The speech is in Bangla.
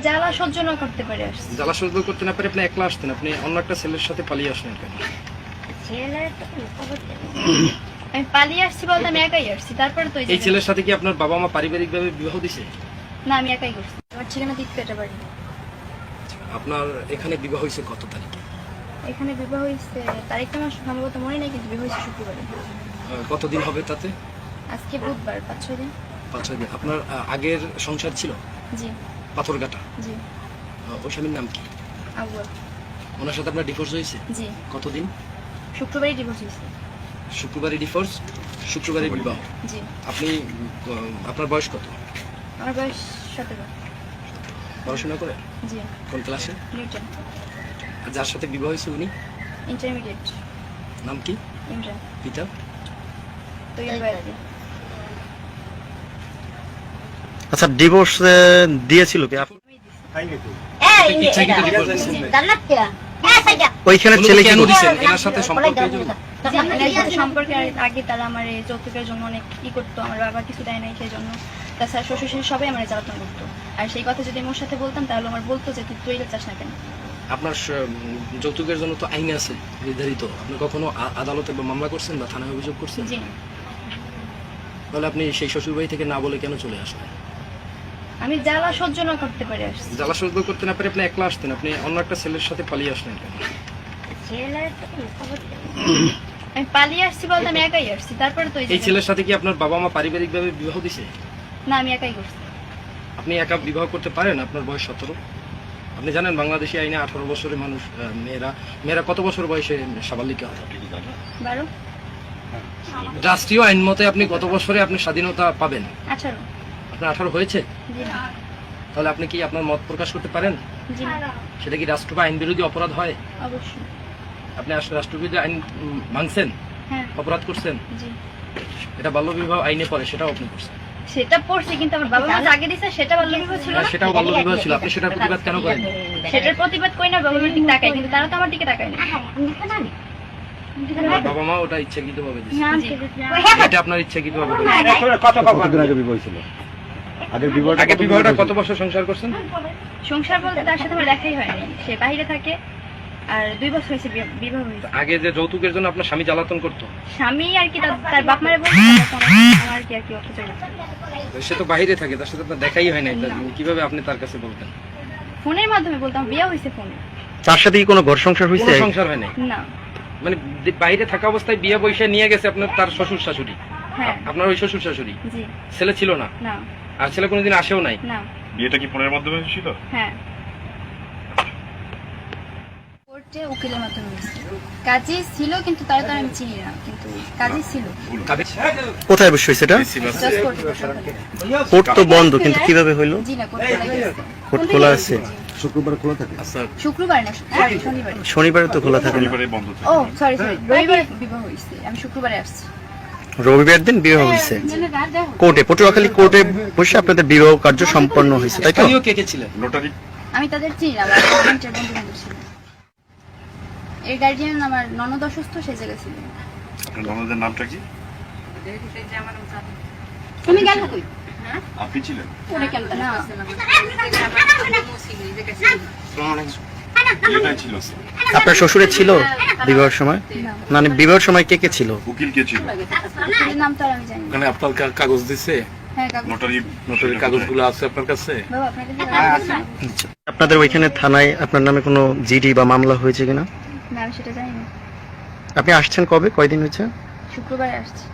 জ্বালা সহ্য না করতে পারে আসছি। জ্বালা সহ্য করতে না পারে আপনি একলা আসতেন, আপনি অন্য একটা ছেলের সাথে পালিয়ে আসলেন কেন? আমি পালিয়ে আসছি বলতে আমি একাই আসছি। তারপরে তো এই ছেলের সাথে কি আপনার বাবা মা পারিবারিকভাবে বিবাহ দিছে? না, আমি একাই করছি। আমার ঠিকানা তিতকাটা বাড়ি। আপনার এখানে বিবাহ হয়েছে কত তারিখে? এখানে বিবাহ হয়েছে তারিখটা আমার সম্ভবত মনে নেই, কিন্তু বিবাহ হয়েছে শুক্রবারে। কতদিন হবে তাতে? আজকে বুধবার, 5-6 দিন। 5-6 দিন। আপনার আগের সংসার ছিল জি পাথরঘাটা? জি। ওই স্বামীর নাম কি? আবুল। ওনার সাথে আপনার ডিভোর্স হয়েছে? জি, কতদিন? শুক্রবারই ডিভোর্স হয়েছে। শুক্রবারে ডিভোর্স, শুক্রবারে বিবাহ। জি। আপনি আপনার বয়স কত? আমার বয়স 17। পড়াশোনা করে? জি। কোন ক্লাসে? নিউটন। আর যার সাথে বিবাহ হয়েছে উনি ইন্টারমিডিয়েট। নাম কি? ইমরান। পিতা? তৈরি বাড়ি। আচ্ছা, ডিভোর্স দিয়েছিল কি? ওইখানে ছেলে কেন দিয়েছেন? এনার সাথে সম্পর্কের জন্য? সম্পর্কে আগে তারা আমার যৌতুকের জন্য অনেক করতো। আমার বাবা কিছু দেয় নাই সেই জন্য। তাছাড়া শ্বশুর শাশুড়ি সবাই আমার জ্বালাতন করতো। আর সেই কথা যদি আমার সাথে বলতাম তাহলে আমার বলতো যে তুই তৈরি চাস না কেন। আপনার যৌতুকের জন্য তো আইন আছে নির্ধারিত। আপনি কখনো আদালতে বা মামলা করছেন বা থানায় অভিযোগ করছেন? জি। তাহলে আপনি সেই শ্বশুর বাড়ি থেকে না বলে কেন চলে আসলেন? আমি জ্বালা সহ্য না করতে পারে আসছি। জ্বালা সহ্য করতে না পারে আপনি একলা আসতেন, আপনি অন্য একটা ছেলের সাথে পালিয়ে আসলেন কেন? আমি পালিয়ে আসছি বলতে আমি একাই আসছি। তারপরে তো এই ছেলের সাথে কি আপনার বাবা মা পারিবারিকভাবে বিবাহ দিছে? না, আমি একাই করছি। আপনি একা বিবাহ করতে পারেন? আপনার বয়স 17। আপনি জানেন বাংলাদেশি আইনে 18 বছরের মানুষ মেয়েরা কত বছর বয়সে সাবালিকা হয়? 12। রাষ্ট্রীয় আইন মতে আপনি কত বছরে আপনি স্বাধীনতা পাবেন? 18। আপনার 18 হয়েছে? জি না। তাহলে আপনি কি আপনার মত প্রকাশ করতে পারেন? জি না। সেটা কি রাষ্ট্র বা আইন বিরোধী অপরাধ হয়? অবশ্যই। আপনি রাষ্ট্রবিরোধী আইন ভাঙছেন, হ্যাঁ। অপরাধ করছেন? জি। এটা বাল্যবিবাহ আইনে পড়ে, সেটাও আপনি করছেন। সেটা পড়ছি, কিন্তু আমার বাবা মা আগে দিছে সেটা বাল্যবিবাহ ছিল না। সেটাও বাল্যবিবাহ ছিল। আপনি সেটার প্রতিবাদ কেন করেন? সেটার প্রতিবাদ কই না, বাবা মার দিকে তাকাই, কিন্তু তারা তো আমার দিকে তাকায় না। বাবা মা ওটা ইচ্ছাকৃতভাবে দিচ্ছে। জি। এটা আপনার ইচ্ছাকৃতভাবে হয়েছে। কতদিন আগে বিবাহ ছিল? আগে বিবাহটা কত বছর সংসার করছেন? সংসার বলতে তার সাথে আমার দেখাই হয়নি। সে বাইরে থাকে, আর 2 বছর হয়েছে বিবাহ হয়েছে। আগে যে যৌতুকের জন্য আপনার স্বামী জ্বালাতন করতো, স্বামী আর কি তার বাপ মারে বলছে, আমার কি আর কি অত্যাচার করছে। সে তো বাইরে থাকে, তার সাথে আপনার দেখাই হয় নাই। কিভাবে আপনি তার কাছে বলতেন? ফোনের মাধ্যমে বলতাম, বিয়ে হয়েছে ফোনে। তার সাথে কি কোনো ঘর সংসার হয়েছে? কোনো সংসার হয় নাই? না। মানে বাইরে থাকা অবস্থায় বিয়ে বৈশা নিয়ে গেছে আপনার তার শ্বশুর শাশুড়ি? হ্যাঁ। আপনার ওই শ্বশুর শাশুড়ি? জি। ছেলে ছিল না? না। আর ছেলে কোনোদিন আসেও নাই? না। বিয়েটা কি ফোনের মাধ্যমে ছিল? হ্যাঁ। কোর্টে উকিলের মাধ্যমে হয়েছে। কাজী ছিল, কিন্তু তারা তো আমি চিনি না, কিন্তু কাজী ছিল। কোথায় বসে হয়েছে এটা? জাস্ট কোর্টে। কোর্ট তো বন্ধ, কিন্তু কিভাবে হইলো? জি না, কোর্ট খোলা গেছে। কোর্ট খোলা আছে? শুক্রবার খোলা থাকে? শুক্রবার না, সরি শনিবার। শনিবারে তো খোলা থাকে না। শনিবারে বন্ধ থাকে। ও সরি, রবিবারে বিবাহ হয়েছে। আমি শুক্রবারে আসছি। রবিবার দিন বিবাহ হয়েছে কোর্টে, পটুয়াখালী কোর্টে বসে আপনাদের বিবাহ কার্য সম্পন্ন হয়েছে, তাই তো? স্থানীয় কে কে ছিলেন? নোটারি? আমি তাদের চিনি না, আমার হাজবেন্ডের বন্ধু ছিল। এই গার্ডিয়ান আমার ননদ অসুস্থ, সেই জায়গায় ছিল। আপনার ননদের নামটা কি? তুমি গেল কই? আপনি ছিলেন? পরে কেন না? বিয়েটাই ছিল। আপনার শ্বশুরের ছিল বিবাহের সময়? মানে বিবাহের সময় কে কে ছিল? উকিল কে ছিল? এর নাম তো আর আমি জানি না। ওখানে আপনার কাগজ দিছে? হ্যাঁ, কাগজ। নোটারির কাগজগুলো আছে আপনার কাছে? বাবা আপনার কাছে আছে? আপনাদের ওইখানে থানায় আপনার নামে কোনো জিডি বা মামলা হয়েছে কিনা? না, আমি সেটা জানি না। আপনি আসছেন কবে, কয়দিন হয়েছে? শুক্রবারে আসছি।